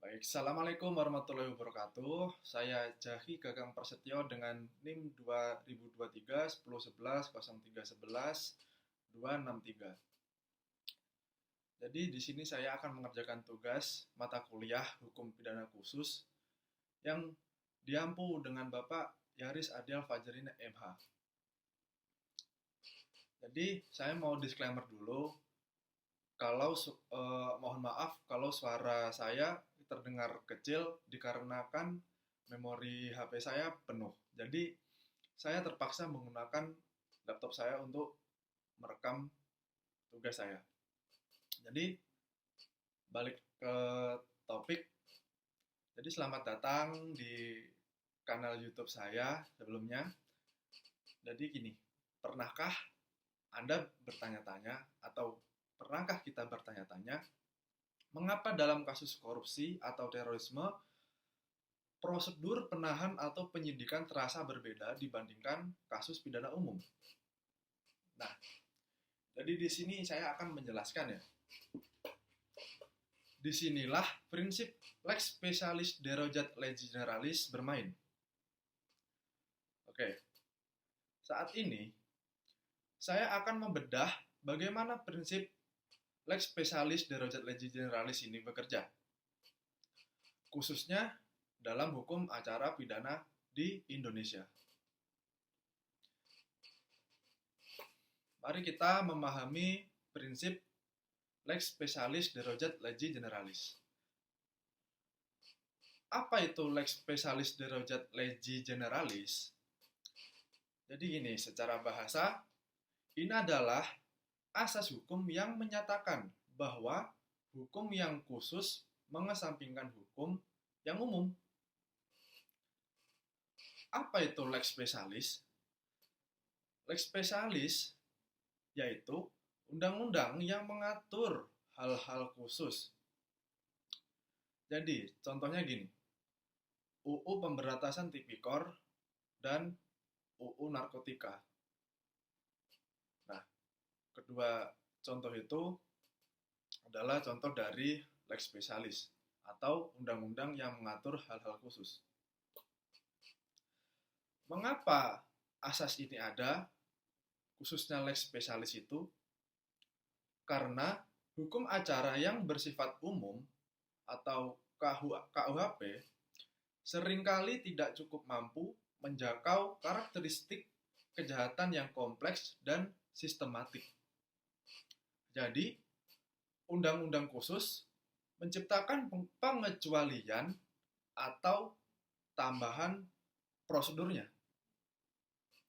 Baik, Assalamualaikum warahmatullahi wabarakatuh. Saya Jahi Gagang Prasetyo dengan NIM 2023 10 11 03 11 263. Jadi di sini saya akan mengerjakan tugas mata kuliah Hukum Pidana Khusus yang diampu dengan Bapak Yaris Adial Fajrin MH. Jadi saya mau disclaimer dulu, kalau mohon maaf kalau suara saya terdengar kecil dikarenakan memori HP saya penuh. Jadi saya terpaksa menggunakan laptop saya untuk merekam tugas saya. Jadi balik ke topik. Jadi selamat datang di kanal YouTube saya sebelumnya. Jadi gini, pernahkah Anda bertanya-tanya atau pernahkah kita bertanya-tanya mengapa dalam kasus korupsi atau terorisme prosedur penahan atau penyidikan terasa berbeda dibandingkan kasus pidana umum? Nah, jadi di sini saya akan menjelaskan ya. Disinilah prinsip lex specialis derogat legis generalis bermain. Oke, saat ini saya akan membedah bagaimana prinsip lex specialis derogat legis generalis ini bekerja, khususnya dalam hukum acara pidana di Indonesia. Mari kita memahami prinsip lex specialis derogat legis generalis. Apa itu lex specialis derogat legis generalis? Jadi gini, secara bahasa, ini adalah asas hukum yang menyatakan bahwa hukum yang khusus mengesampingkan hukum yang umum. Apa itu lex specialis? Lex specialis yaitu undang-undang yang mengatur hal-hal khusus. Jadi, contohnya gini, UU Pemberantasan Tipikor dan UU Narkotika. Nah, kedua contoh itu adalah contoh dari lex specialis atau undang-undang yang mengatur hal-hal khusus. Mengapa asas ini ada, khususnya lex specialis itu? Karena hukum acara yang bersifat umum atau KUHP seringkali tidak cukup mampu menjangkau karakteristik kejahatan yang kompleks dan sistematik. Jadi, undang-undang khusus menciptakan pengecualian atau tambahan prosedurnya.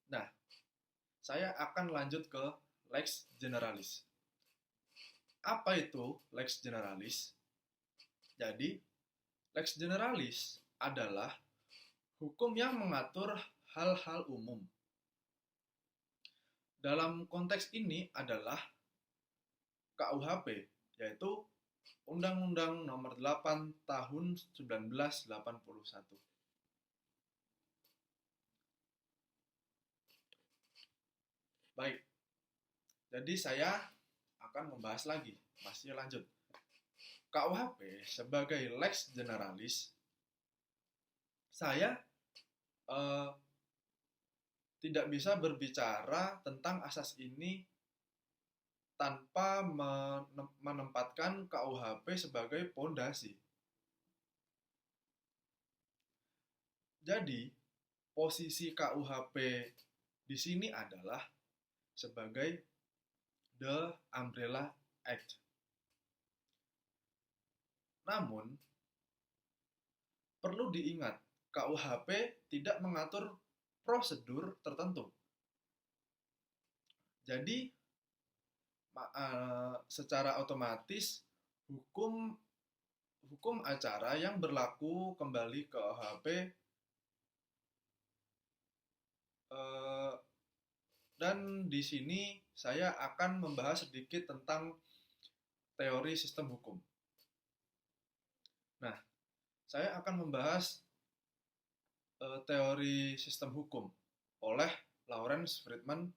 Nah, saya akan lanjut ke lex generalis. Apa itu lex generalis? Jadi, lex generalis adalah hukum yang mengatur hal-hal umum. Dalam konteks ini adalah KUHP, yaitu Undang-Undang Nomor 8 Tahun 1981. Baik, jadi saya akan membahas lagi, masih lanjut. KUHP sebagai lex generalis, saya tidak bisa berbicara tentang asas ini tanpa menempatkan KUHP sebagai pondasi. Jadi, posisi KUHP di sini adalah sebagai the Umbrella Act. Namun, perlu diingat, KUHP tidak mengatur prosedur tertentu. Jadi, secara otomatis hukum acara yang berlaku kembali ke KUHP dan di sini saya akan membahas sedikit tentang teori sistem hukum. Nah, saya akan membahas teori sistem hukum oleh Lawrence Friedman,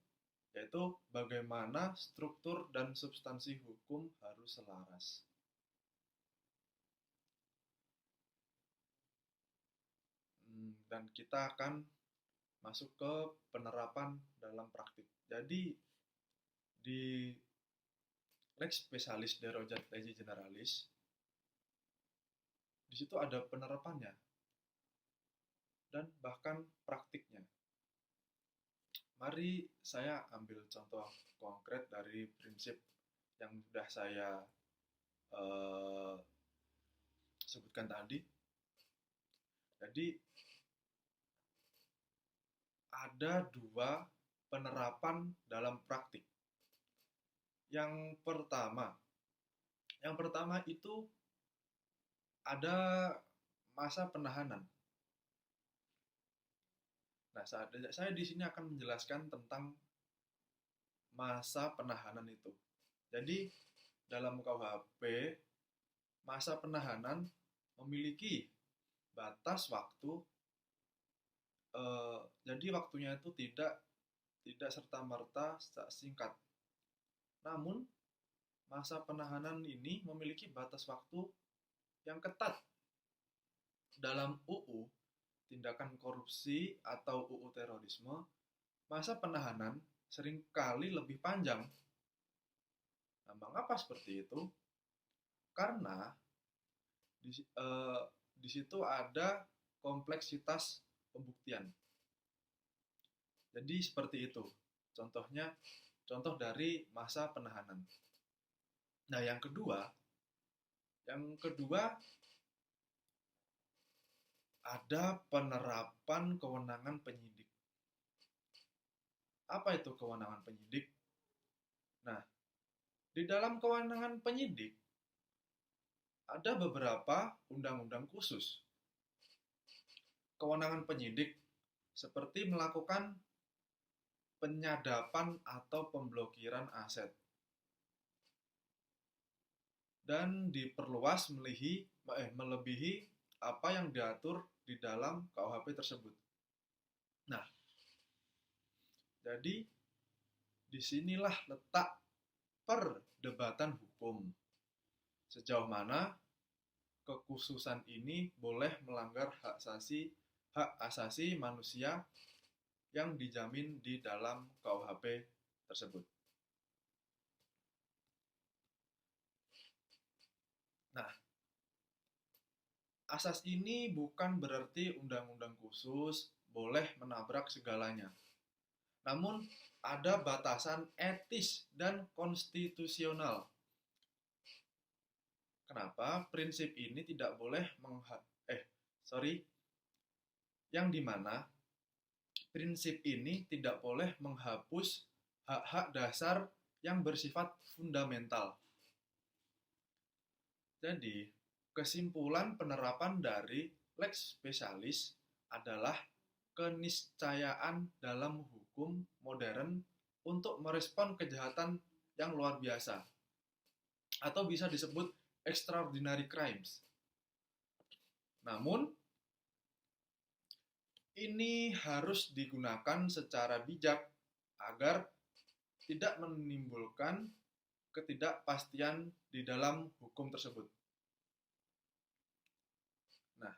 yaitu bagaimana struktur dan substansi hukum harus selaras. Dan kita akan masuk ke penerapan dalam praktik. Jadi di lex specialis derojat legis generalis, di situ ada penerapannya dan bahkan praktiknya. Mari saya ambil contoh konkret dari prinsip yang sudah saya eh, sebutkan tadi. Jadi ada dua penerapan dalam praktik. Yang pertama itu ada masa penahanan. Nah, saya di sini akan menjelaskan tentang masa penahanan itu. Jadi, dalam KUHP, masa penahanan memiliki batas waktu. Jadi waktunya itu tidak serta-merta singkat. Namun, masa penahanan ini memiliki batas waktu yang ketat. Dalam UU tindakan korupsi atau UU terorisme, masa penahanan seringkali lebih panjang. Nah, mengapa seperti itu? Karena di situ ada kompleksitas pembuktian. Jadi seperti itu. Contoh dari masa penahanan. Nah, yang kedua ada penerapan kewenangan penyidik. Apa itu kewenangan penyidik? Nah, di dalam kewenangan penyidik ada beberapa undang-undang khusus. Kewenangan penyidik seperti melakukan penyadapan atau pemblokiran aset dan diperluas melebihi apa yang diatur di dalam KUHP tersebut. Nah, jadi disinilah letak perdebatan hukum. Sejauh mana kekhususan ini boleh melanggar hak asasi manusia yang dijamin di dalam KUHP tersebut. Nah, asas ini bukan berarti undang-undang khusus boleh menabrak segalanya. Namun, ada batasan etis dan konstitusional. Kenapa? Prinsip ini tidak boleh yang dimana prinsip ini tidak boleh menghapus hak-hak dasar yang bersifat fundamental. Jadi, kesimpulan penerapan dari lex specialis adalah keniscayaan dalam hukum modern untuk merespon kejahatan yang luar biasa atau bisa disebut extraordinary crimes. Namun, ini harus digunakan secara bijak agar tidak menimbulkan ketidakpastian di dalam hukum tersebut. Nah,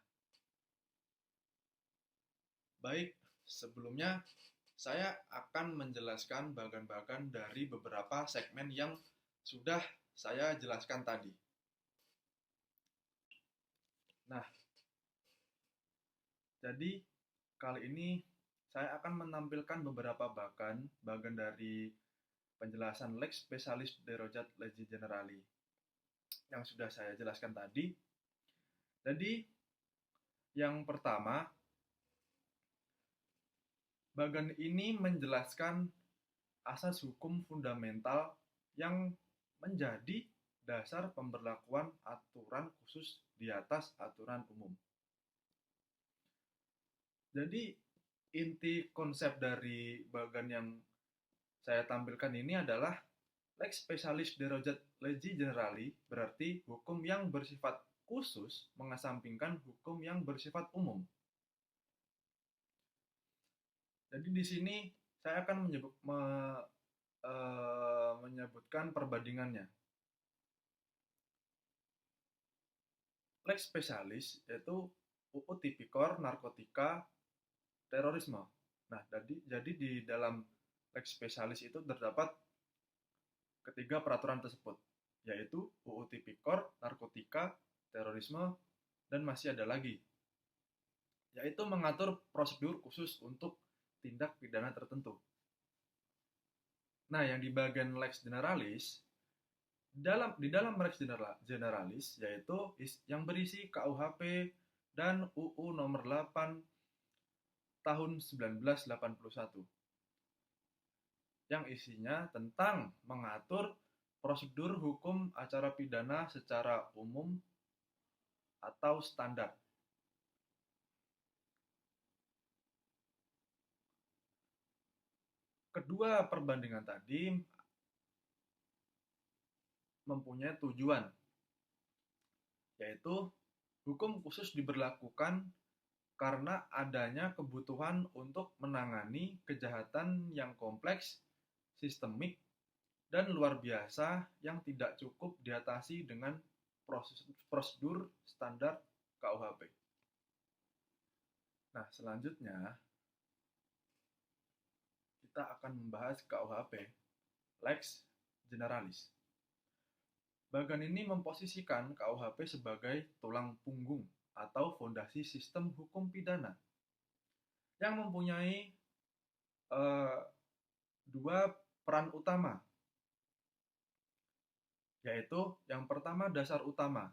baik, sebelumnya saya akan menjelaskan bagian-bagian dari beberapa segmen yang sudah saya jelaskan tadi. Nah, jadi kali ini saya akan menampilkan beberapa bagian dari penjelasan lex specialis derojat legis generali yang sudah saya jelaskan tadi. Jadi, yang pertama, bagian ini menjelaskan asas hukum fundamental yang menjadi dasar pemberlakuan aturan khusus di atas aturan umum. Jadi, inti konsep dari bagian yang saya tampilkan ini adalah lex specialis derojat legis generali berarti hukum yang bersifat khusus mengesampingkan hukum yang bersifat umum. Jadi di sini saya akan menyebutkan perbandingannya. Lex specialis yaitu UU Tipikor Narkotika Terorisme. Nah, jadi di dalam Lex Spesialis itu terdapat ketiga peraturan tersebut, yaitu UU Tipikor Narkotika Terorisme, dan masih ada lagi, yaitu mengatur prosedur khusus untuk tindak pidana tertentu. Nah, yang di bagian Lex Generalis, di dalam Lex Generalis yaitu yang berisi KUHP dan UU nomor 8 tahun 1981 yang isinya tentang mengatur prosedur hukum acara pidana secara umum atau standar. Kedua perbandingan tadi mempunyai tujuan, yaitu hukum khusus diberlakukan karena adanya kebutuhan untuk menangani kejahatan yang kompleks, sistemik, dan luar biasa yang tidak cukup diatasi dengan prosedur standar KUHP. Nah, selanjutnya kita akan membahas KUHP, Lex Generalis. Bagian ini memposisikan KUHP sebagai tulang punggung atau fondasi sistem hukum pidana yang mempunyai dua peran utama, yaitu yang pertama dasar utama.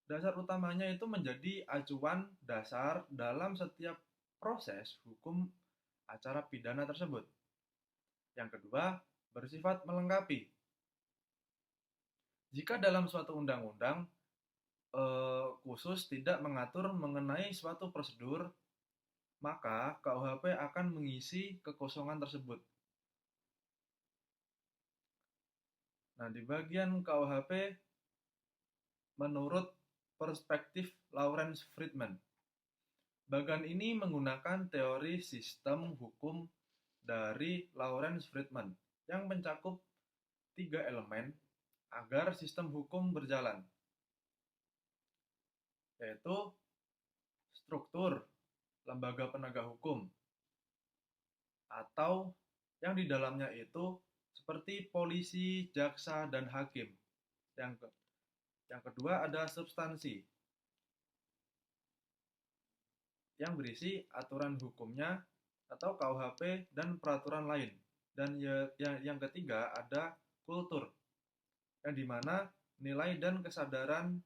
Dasar utamanya itu menjadi acuan dasar dalam setiap proses hukum acara pidana tersebut. Yang kedua, bersifat melengkapi. Jika dalam suatu undang-undang khusus tidak mengatur mengenai suatu prosedur, maka KUHP akan mengisi kekosongan tersebut. Nah, di bagian KUHP menurut perspektif Lawrence Friedman, bagian ini menggunakan teori sistem hukum dari Lawrence Friedman yang mencakup 3 elemen agar sistem hukum berjalan, yaitu struktur lembaga penegak hukum, atau yang di dalamnya itu seperti polisi, jaksa, dan hakim. Yang kedua ada substansi, yang berisi aturan hukumnya atau KUHP dan peraturan lain. Dan yang ketiga ada kultur, yang dimana nilai dan kesadaran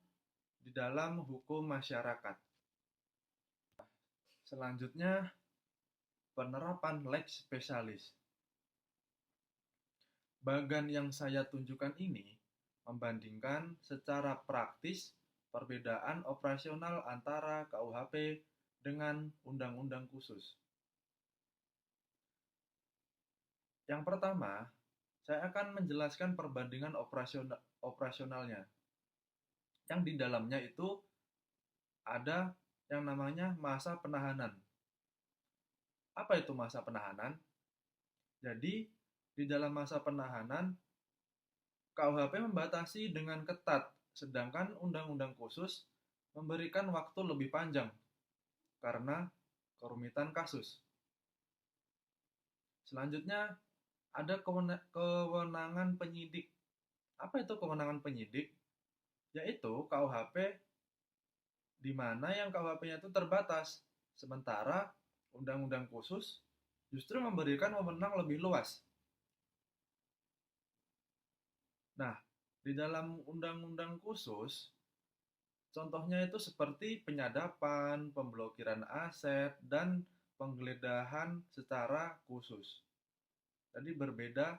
di dalam hukum masyarakat. Selanjutnya, penerapan Lex Spesialis. Bagian yang saya tunjukkan ini membandingkan secara praktis perbedaan operasional antara KUHP dengan undang-undang khusus. Yang pertama, saya akan menjelaskan perbandingan operasionalnya. Yang di dalamnya itu ada yang namanya masa penahanan. Apa itu masa penahanan? Jadi, di dalam masa penahanan, KUHP membatasi dengan ketat, sedangkan undang-undang khusus memberikan waktu lebih panjang karena kerumitan kasus. Selanjutnya, ada kewenangan penyidik. Apa itu kewenangan penyidik? Yaitu KUHP di mana yang KUHP-nya itu terbatas, sementara undang-undang khusus justru memberikan wewenang lebih luas. Nah, di dalam undang-undang khusus, contohnya itu seperti penyadapan, pemblokiran aset, dan penggeledahan secara khusus. Jadi berbeda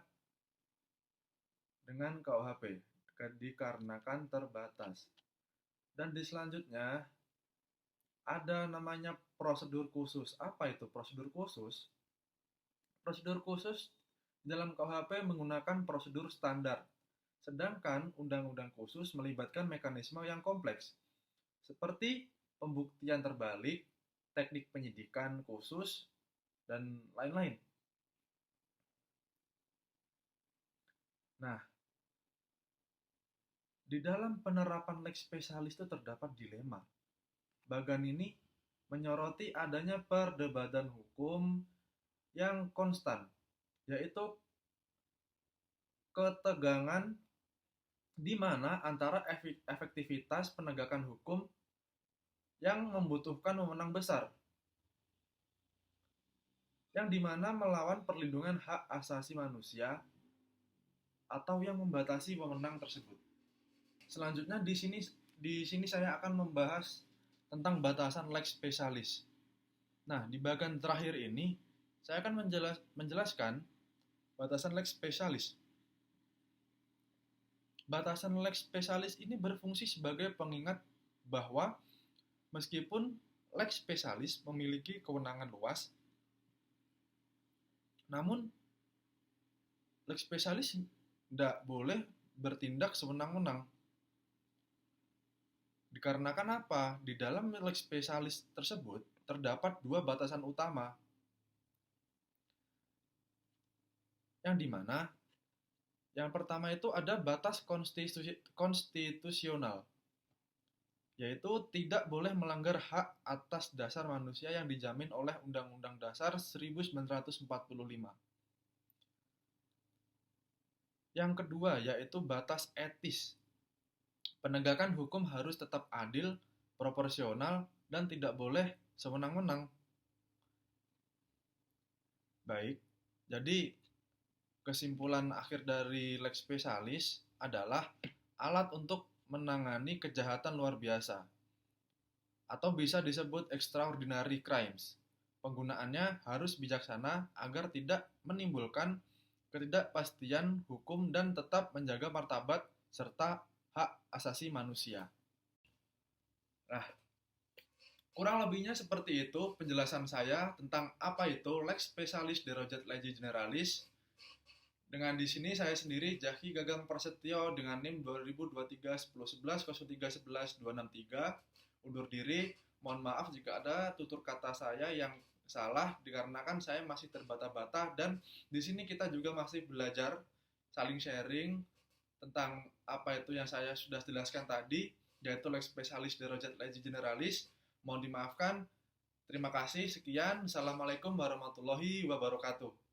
dengan KUHP, dikarenakan terbatas. Dan di selanjutnya, ada namanya prosedur khusus. Apa itu prosedur khusus? Prosedur khusus dalam KUHP menggunakan prosedur standar, sedangkan undang-undang khusus melibatkan mekanisme yang kompleks, seperti pembuktian terbalik, teknik penyidikan khusus, dan lain-lain. Nah, di dalam penerapan Lex Spesialis itu terdapat dilema. bagan ini menyoroti adanya perdebatan hukum yang konstan, yaitu ketegangan di mana antara efektivitas penegakan hukum yang membutuhkan wewenang besar, yang dimana melawan perlindungan hak asasi manusia atau yang membatasi wewenang tersebut. Selanjutnya di sini saya akan membahas tentang batasan lex specialis. Nah, di bagian terakhir ini saya akan menjelaskan batasan lex specialis. Batasan lex specialis ini berfungsi sebagai pengingat bahwa meskipun lex specialis memiliki kewenangan luas, namun lex specialis tidak boleh bertindak sewenang-wenang. Dikarenakan apa? Di dalam lex specialis tersebut terdapat dua batasan utama, yang dimana yang pertama itu ada batas konstitusional, yaitu tidak boleh melanggar hak atas dasar manusia yang dijamin oleh Undang-Undang Dasar 1945. Yang kedua yaitu batas etis. Penegakan hukum harus tetap adil, proporsional, dan tidak boleh sewenang-wenang. Baik, jadi kesimpulan akhir dari lex specialis adalah alat untuk menangani kejahatan luar biasa, atau bisa disebut extraordinary crimes. Penggunaannya harus bijaksana agar tidak menimbulkan ketidakpastian hukum dan tetap menjaga martabat serta hak asasi manusia. Nah, kurang lebihnya seperti itu penjelasan saya tentang apa itu lex specialis derogate legi generalis. Dengan di sini saya sendiri Jaki Gagang Prasetyo dengan NIM 2023-1011-0311-263 undur diri. Mohon maaf jika ada tutur kata saya yang salah dikarenakan saya masih terbata-bata, dan di sini kita juga masih belajar saling sharing tentang apa itu yang saya sudah jelaskan tadi, yaitu lex specialis derogate legi generalis. Mohon dimaafkan. Terima kasih. Sekian. Assalamualaikum warahmatullahi wabarakatuh.